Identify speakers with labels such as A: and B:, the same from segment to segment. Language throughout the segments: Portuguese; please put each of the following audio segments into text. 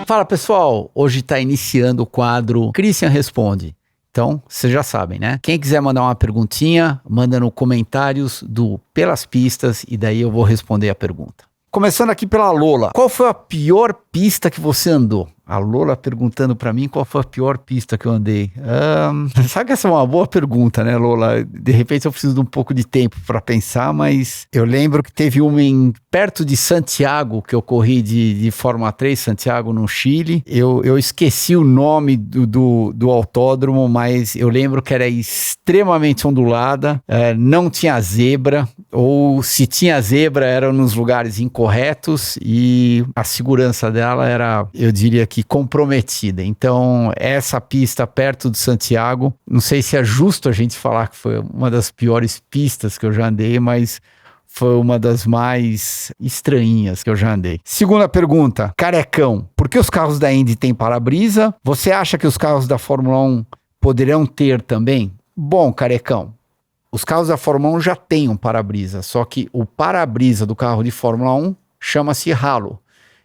A: Fala pessoal, hoje está iniciando o quadro Christian Responde. Então, vocês já sabem, né? Quem quiser mandar uma perguntinha, manda no comentários do Pelas Pistas e daí eu vou responder a pergunta. Começando aqui pela Lola. Qual foi a pior pista que você andou? A Lola perguntando pra mim qual foi a pior pista que eu andei. Sabe que essa é uma boa pergunta, né, Lola? De repente eu preciso de um pouco de tempo pra pensar, mas eu lembro que teve uma perto de Santiago, que eu corri de Fórmula 3, Santiago, no Chile. Eu esqueci o nome do autódromo, mas eu lembro que era extremamente ondulada, não tinha zebra, ou se tinha zebra era nos lugares incorretos e a segurança dela era, eu diria que comprometida. Então, essa pista perto de Santiago, não sei se é justo a gente falar que foi uma das piores pistas que eu já andei, mas foi uma das mais estranhas que eu já andei. Segunda pergunta, Carecão, por que os carros da Indy têm para-brisa? Você acha que os carros da Fórmula 1 poderão ter também? Bom, Carecão, os carros da Fórmula 1 já têm um para-brisa, só que o para-brisa do carro de Fórmula 1 chama-se halo.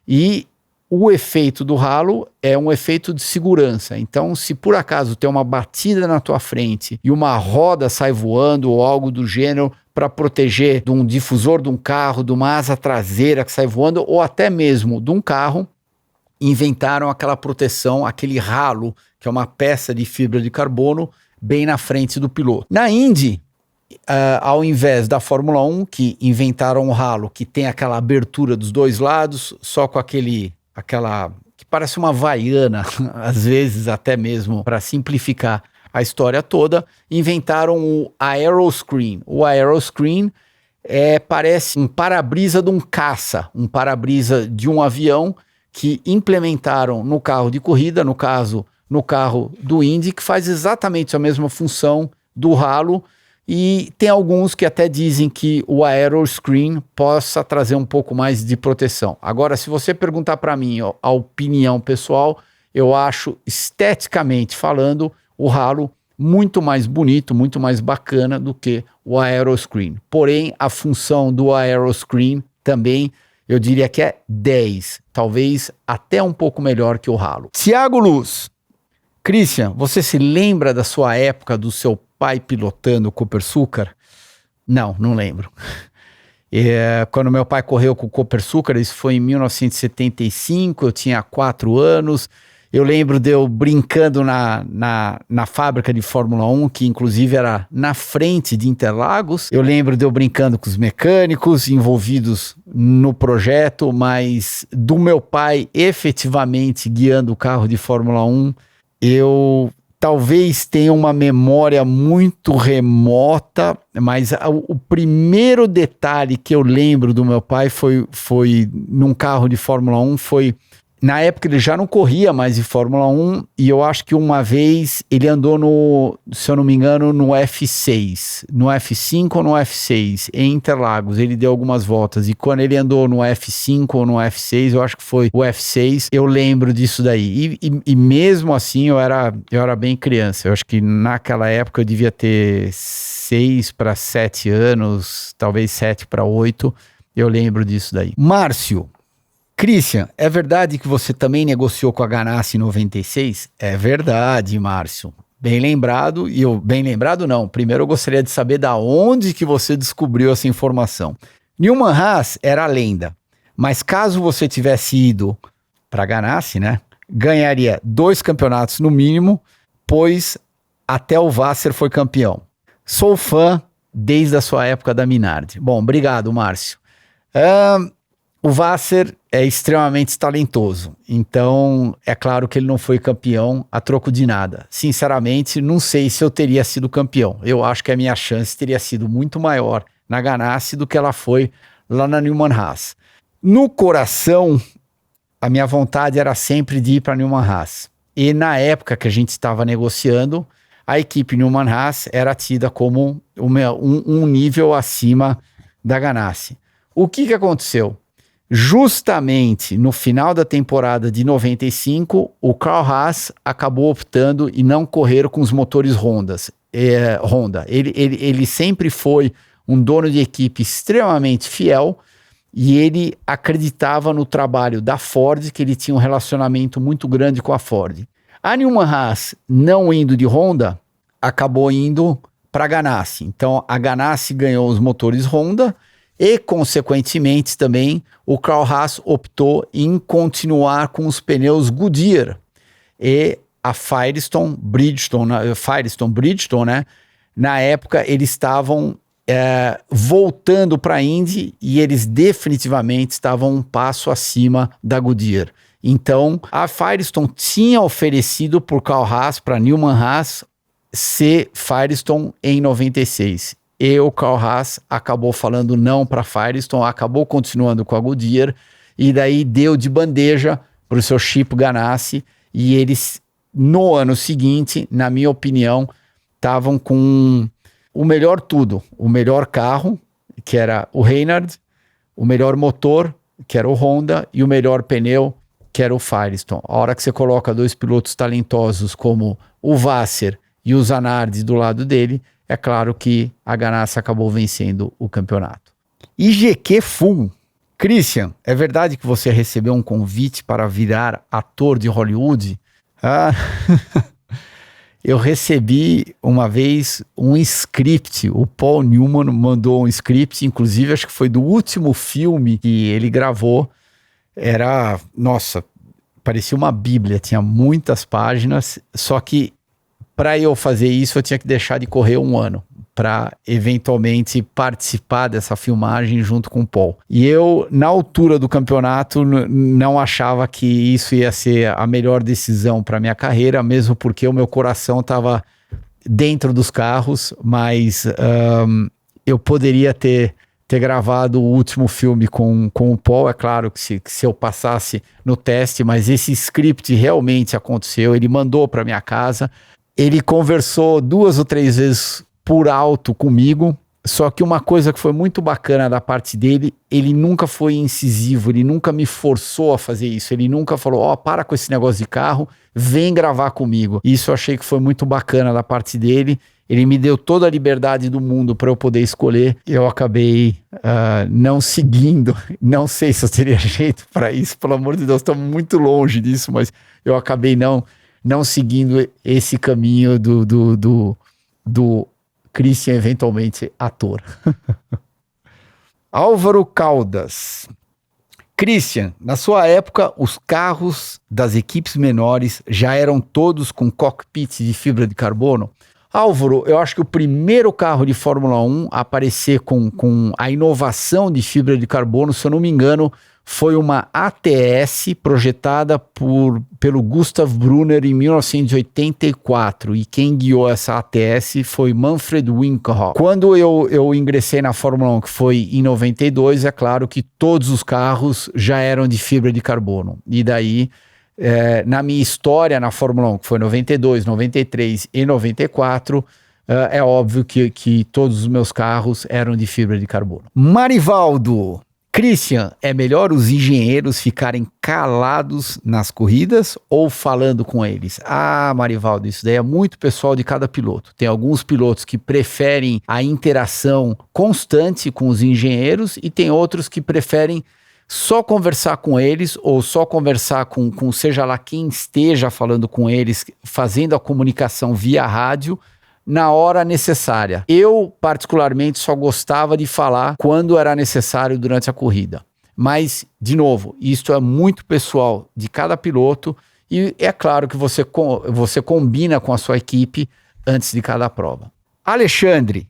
A: E o efeito do halo é um efeito de segurança. Então, se por acaso tem uma batida na tua frente e uma roda sai voando ou algo do gênero para proteger de um difusor de um carro, de uma asa traseira que sai voando ou até mesmo de um carro, inventaram aquela proteção, aquele halo, que é uma peça de fibra de carbono bem na frente do piloto. Na Indy, ao invés da Fórmula 1, que inventaram o halo, que tem aquela abertura dos dois lados, só com aquela que parece uma havaiana, às vezes até mesmo para simplificar a história toda, inventaram o aeroscreen. O aeroscreen parece um para-brisa de um caça, um para-brisa de um avião que implementaram no carro de corrida, no caso, no carro do Indy, que faz exatamente a mesma função do halo. E tem alguns que até dizem que o aeroscreen possa trazer um pouco mais de proteção. Agora, se você perguntar para mim a opinião pessoal, eu acho, esteticamente falando, o halo muito mais bonito, muito mais bacana do que o aeroscreen. Porém, a função do aeroscreen também, eu diria que é 10, talvez até um pouco melhor que o halo. Tiago Luz. Christian, você se lembra da sua época do seu pai pilotando o Copersucar? Não lembro. Quando meu pai correu com o Copersucar, isso foi em 1975, eu tinha 4 anos. Eu lembro de eu brincando na fábrica de Fórmula 1, que inclusive era na frente de Interlagos. Eu lembro de eu brincando com os mecânicos envolvidos no projeto, mas do meu pai efetivamente guiando o carro de Fórmula 1, eu talvez tenha uma memória muito remota, mas o primeiro detalhe que eu lembro do meu pai foi num carro de Fórmula 1, foi... Na época ele já não corria mais de Fórmula 1 e eu acho que uma vez ele andou se eu não me engano, no F6, no F5 ou no F6, em Interlagos, ele deu algumas voltas e quando ele andou no F5 ou no F6, eu acho que foi o F6, eu lembro disso daí e mesmo assim eu era bem criança, eu acho que naquela época eu devia ter 6 para 7 anos, talvez 7 para 8, eu lembro disso daí. Márcio. Christian, é verdade que você também negociou com a Ganassi em 96? É verdade, Márcio. Bem lembrado, bem lembrado não. Primeiro eu gostaria de saber da onde que você descobriu essa informação. Newman Haas era a lenda, mas caso você tivesse ido para a Ganassi, né, ganharia 2 campeonatos no mínimo, pois até o Vasser foi campeão. Sou fã desde a sua época da Minardi. Bom, obrigado, Márcio. O Vasser é extremamente talentoso, então é claro que ele não foi campeão a troco de nada. Sinceramente, não sei se eu teria sido campeão. Eu acho que a minha chance teria sido muito maior na Ganassi do que ela foi lá na Newman Haas. No coração, a minha vontade era sempre de ir para a Newman Haas. E na época que a gente estava negociando, a equipe Newman Haas era tida como um nível acima da Ganassi. O que aconteceu? Justamente no final da temporada de 95, o Carl Haas acabou optando em não correr com os motores Honda. Ele sempre foi um dono de equipe extremamente fiel e ele acreditava no trabalho da Ford, que ele tinha um relacionamento muito grande com a Ford. A Newman Haas, não indo de Honda, acabou indo para a Ganassi. Então, a Ganassi ganhou os motores Honda e, consequentemente, também o Carl Haas optou em continuar com os pneus Goodyear. E a Firestone Bridgestone, né? Na época, eles estavam voltando para a Indy e eles definitivamente estavam um passo acima da Goodyear. Então, a Firestone tinha oferecido por Carl Haas para Newman Haas ser Firestone em 96. E o Carl Haas acabou falando não para a Firestone, acabou continuando com a Goodyear e daí deu de bandeja para o seu Chip Ganassi e eles, no ano seguinte, na minha opinião, estavam com o melhor tudo. O melhor carro, que era o Reynard, o melhor motor, que era o Honda, e o melhor pneu, que era o Firestone. A hora que você coloca dois pilotos talentosos como o Vasser e o Zanardi do lado dele, é claro que a Ganassi acabou vencendo o campeonato. IGQ Full. Christian, é verdade que você recebeu um convite para virar ator de Hollywood? Eu recebi uma vez um script, o Paul Newman mandou um script, inclusive acho que foi do último filme que ele gravou. Era, nossa, parecia uma bíblia, tinha muitas páginas, só que para eu fazer isso eu tinha que deixar de correr um ano para eventualmente participar dessa filmagem junto com o Paul. E eu, na altura do campeonato, não achava que isso ia ser a melhor decisão para minha carreira, mesmo porque o meu coração estava dentro dos carros, mas eu poderia ter gravado o último filme com o Paul. É claro que se eu passasse no teste, mas esse script realmente aconteceu, ele mandou para minha casa, ele conversou 2 ou 3 vezes por alto comigo, só que uma coisa que foi muito bacana da parte dele, ele nunca foi incisivo, ele nunca me forçou a fazer isso, ele nunca falou, para com esse negócio de carro, vem gravar comigo. Isso eu achei que foi muito bacana da parte dele, ele me deu toda a liberdade do mundo para eu poder escolher, eu acabei não seguindo, não sei se eu teria jeito para isso, pelo amor de Deus, estamos muito longe disso, mas eu acabei não seguindo esse caminho do Christian, eventualmente ator. Álvaro Caldas. Christian, na sua época, os carros das equipes menores já eram todos com cockpit de fibra de carbono? Álvaro, eu acho que o primeiro carro de Fórmula 1 a aparecer com a inovação de fibra de carbono, se eu não me engano, foi uma ATS projetada pelo Gustav Brunner em 1984, e quem guiou essa ATS foi Manfred Winkelhock. Quando eu ingressei na Fórmula 1, que foi em 92, é claro que todos os carros já eram de fibra de carbono, e daí na minha história na Fórmula 1, que foi 92, 93 e 94, é óbvio que todos os meus carros eram de fibra de carbono. Marivaldo. Christian, é melhor os engenheiros ficarem calados nas corridas ou falando com eles? Marivaldo, isso daí é muito pessoal de cada piloto. Tem alguns pilotos que preferem a interação constante com os engenheiros e tem outros que preferem só conversar com eles ou só conversar com seja lá quem esteja falando com eles, fazendo a comunicação via rádio, na hora necessária. Eu, particularmente, só gostava de falar quando era necessário durante a corrida. Mas, de novo, isto é muito pessoal de cada piloto e é claro que você combina com a sua equipe antes de cada prova. Alexandre,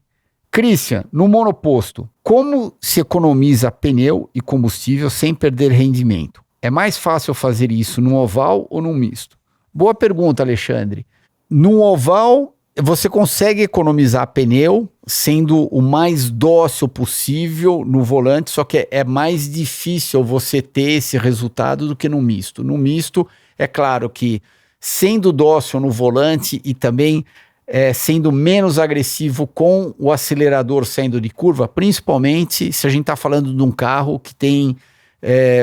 A: Christian, no monoposto, como se economiza pneu e combustível sem perder rendimento? É mais fácil fazer isso no oval ou no misto? Boa pergunta, Alexandre. No oval, você consegue economizar pneu sendo o mais dócil possível no volante, só que é mais difícil você ter esse resultado do que no misto. No misto, é claro que sendo dócil no volante e também sendo menos agressivo com o acelerador saindo de curva, principalmente se a gente está falando de um carro que tem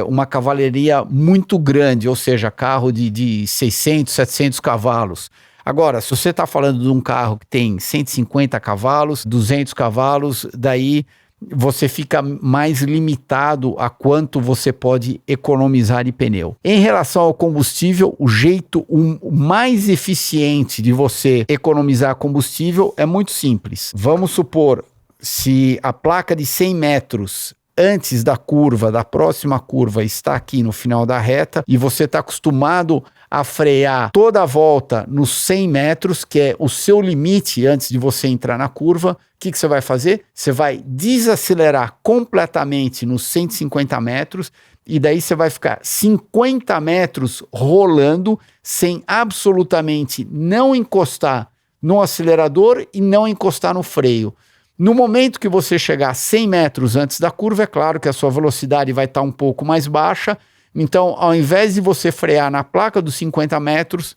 A: uma cavalaria muito grande, ou seja, carro de 600, 700 cavalos. Agora, se você está falando de um carro que tem 150 cavalos, 200 cavalos, daí você fica mais limitado a quanto você pode economizar de pneu. Em relação ao combustível, o jeito mais eficiente de você economizar combustível é muito simples. Vamos supor, se a placa de 100 metros antes da curva, da próxima curva, está aqui no final da reta e você está acostumado a frear toda a volta nos 100 metros, que é o seu limite antes de você entrar na curva, o que você vai fazer? Você vai desacelerar completamente nos 150 metros e daí você vai ficar 50 metros rolando sem absolutamente não encostar no acelerador e não encostar no freio. No momento que você chegar a 100 metros antes da curva, é claro que a sua velocidade vai estar um pouco mais baixa. Então, ao invés de você frear na placa dos 50 metros,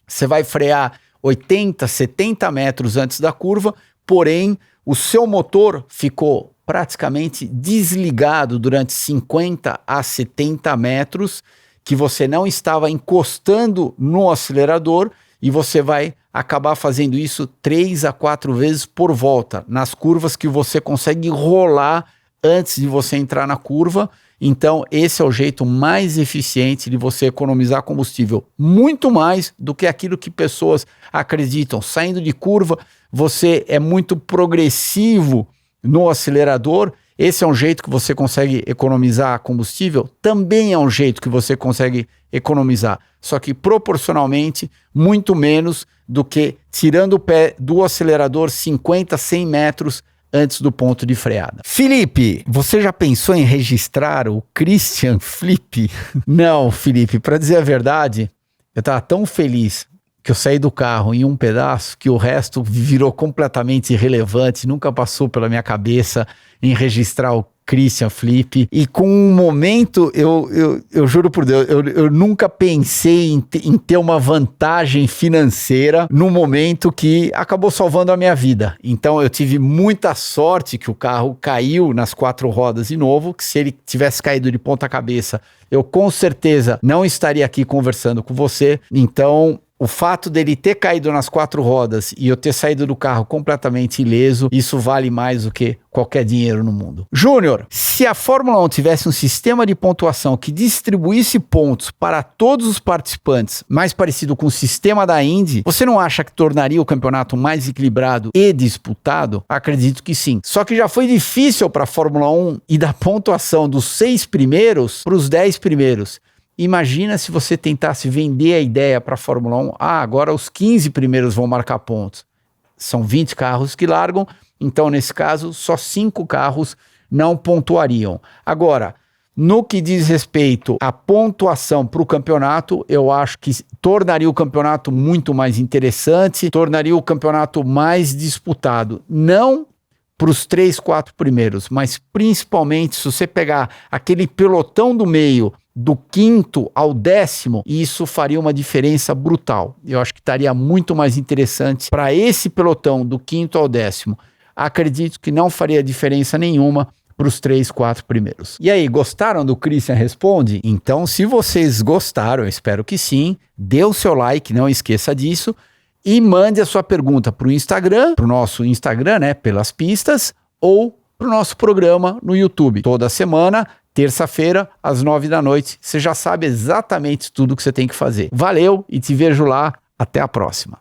A: você vai frear 80, 70 metros antes da curva, porém, o seu motor ficou praticamente desligado durante 50 a 70 metros, que você não estava encostando no acelerador, e você vai acabar fazendo isso 3 a 4 vezes por volta, nas curvas que você consegue rolar antes de você entrar na curva. Então, esse é o jeito mais eficiente de você economizar combustível, muito mais do que aquilo que pessoas acreditam. Saindo de curva, você é muito progressivo no acelerador. Esse é um jeito que você consegue economizar combustível, também é um jeito que você consegue economizar, só que proporcionalmente muito menos do que tirando o pé do acelerador 50, 100 metros antes do ponto de freada. Felipe, você já pensou em registrar o Christian Flip? Não, Felipe, para dizer a verdade, eu estava tão feliz que eu saí do carro em um pedaço que o resto virou completamente irrelevante, nunca passou pela minha cabeça em registrar o Christian Flip. E com um momento, eu juro por Deus, eu nunca pensei em ter uma vantagem financeira no momento que acabou salvando a minha vida. Então eu tive muita sorte que o carro caiu nas 4 rodas de novo, que se ele tivesse caído de ponta cabeça, eu com certeza não estaria aqui conversando com você. Então, o fato dele ter caído nas 4 rodas e eu ter saído do carro completamente ileso, isso vale mais do que qualquer dinheiro no mundo. Júnior, se a Fórmula 1 tivesse um sistema de pontuação que distribuísse pontos para todos os participantes, mais parecido com o sistema da Indy, você não acha que tornaria o campeonato mais equilibrado e disputado? Acredito que sim. Só que já foi difícil para a Fórmula 1 ir da pontuação dos 6 primeiros para os 10 primeiros. Imagina se você tentasse vender a ideia para a Fórmula 1, agora os 15 primeiros vão marcar pontos. São 20 carros que largam, então nesse caso só 5 carros não pontuariam. Agora, no que diz respeito à pontuação para o campeonato, eu acho que tornaria o campeonato muito mais interessante, tornaria o campeonato mais disputado. Não para os 3, 4 primeiros, mas principalmente se você pegar aquele pelotão do meio, do 5º ao 10º, isso faria uma diferença brutal. Eu acho que estaria muito mais interessante para esse pelotão do 5º ao 10º. Acredito que não faria diferença nenhuma para os 3, 4 primeiros. E aí, gostaram do Christian Responde? Então, se vocês gostaram, eu espero que sim, dê o seu like, não esqueça disso, e mande a sua pergunta para o Instagram, para o nosso Instagram, né, Pelas Pistas, ou para o nosso programa no YouTube. Toda semana, terça-feira, às 9 da noite, você já sabe exatamente tudo o que você tem que fazer. Valeu e te vejo lá. Até a próxima.